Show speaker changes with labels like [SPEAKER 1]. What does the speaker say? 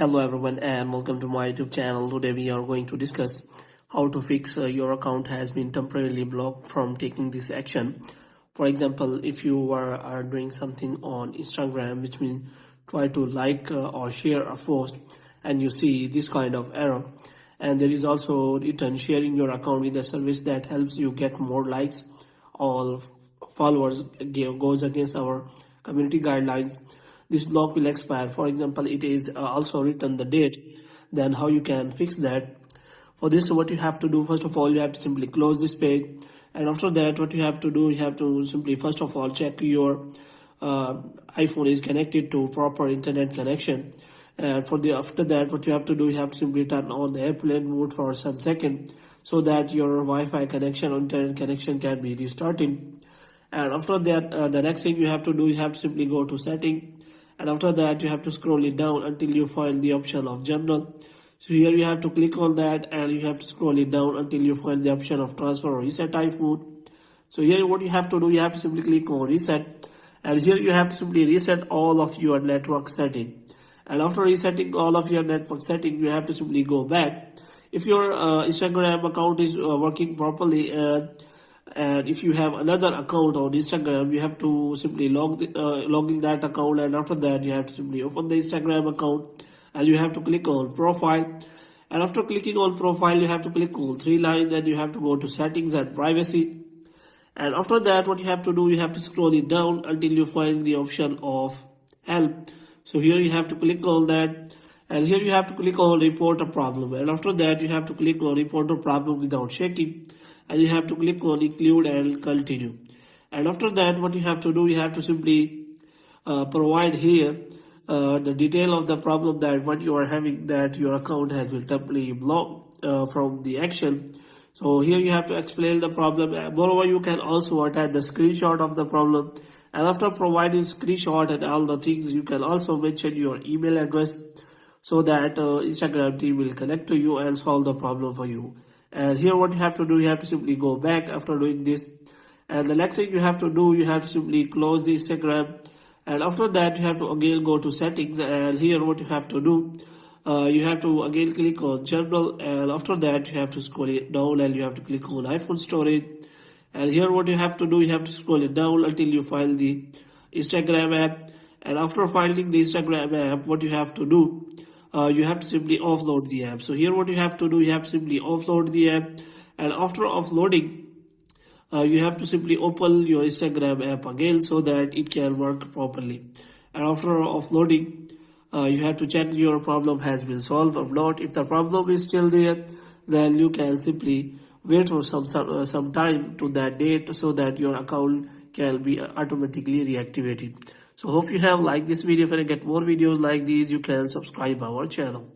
[SPEAKER 1] Hello everyone and welcome to my YouTube channel. Today we are going to discuss how to fix your account has been temporarily blocked from taking this action. For example, if you are doing something on Instagram, which means try to like or share a post and you see this kind of error, and there is also written sharing your account with a service that helps you get more likes or followers goes against our community guidelines, this block will expire. For example, it is also written the date. Then how you can fix that? For this, what you have to do, first of all, you have to simply close this page, and after that what you have to do, you have to simply first of all check your iPhone is connected to proper internet connection. And after that what you have to do, you have to simply turn on the airplane mode for some second so that your Wi-Fi connection or internet connection can be restarting. And after that the next thing you have to do, you have to simply go to setting, and after that you have to scroll it down until you find the option of general. So here you have to click on that and you have to scroll it down until you find the option of transfer or reset iPhone. So here what you have to do, you have to simply click on reset, and here you have to simply reset all of your network setting. And after resetting all of your network setting, you have to simply go back. If your Instagram account is working properly, and if you have another account on Instagram, you have to simply log in that account, and after that you have to simply open the Instagram account and you have to click on profile. And after clicking on profile, you have to click on three lines and you have to go to settings and privacy. And after that what you have to do, you have to scroll it down until you find the option of help. So here you have to click on that, and here you have to click on report a problem, and after that you have to click on report a problem without shaking, and you have to click on include and continue. And after that what you have to do, you have to simply provide here the detail of the problem, that what you are having, that your account has been temporarily blocked from the action. So here you have to explain the problem. Moreover, you can also attach the screenshot of the problem, and after providing screenshot and all the things, you can also mention your email address so that Instagram team will connect to you and solve the problem for you. And here what you have to do, you have to simply go back after doing this, and the next thing you have to do, you have to simply close the Instagram, and after that you have to again go to settings, and here what you have to do, you have to again click on general, and after that you have to scroll it down and you have to click on iPhone storage. And here what you have to do, you have to scroll it down until you find the Instagram app, and after finding the Instagram app, what you have to do, you have to simply offload the app. So here what you have to do, you have to simply offload the app, and after offloading you have to simply open your Instagram app again so that it can work properly. And after offloading you have to check your problem has been solved or not. If the problem is still there, then you can simply wait for some time to that date so that your account can be automatically reactivated. So hope you have liked this video. If you get more videos like these, you can subscribe our channel.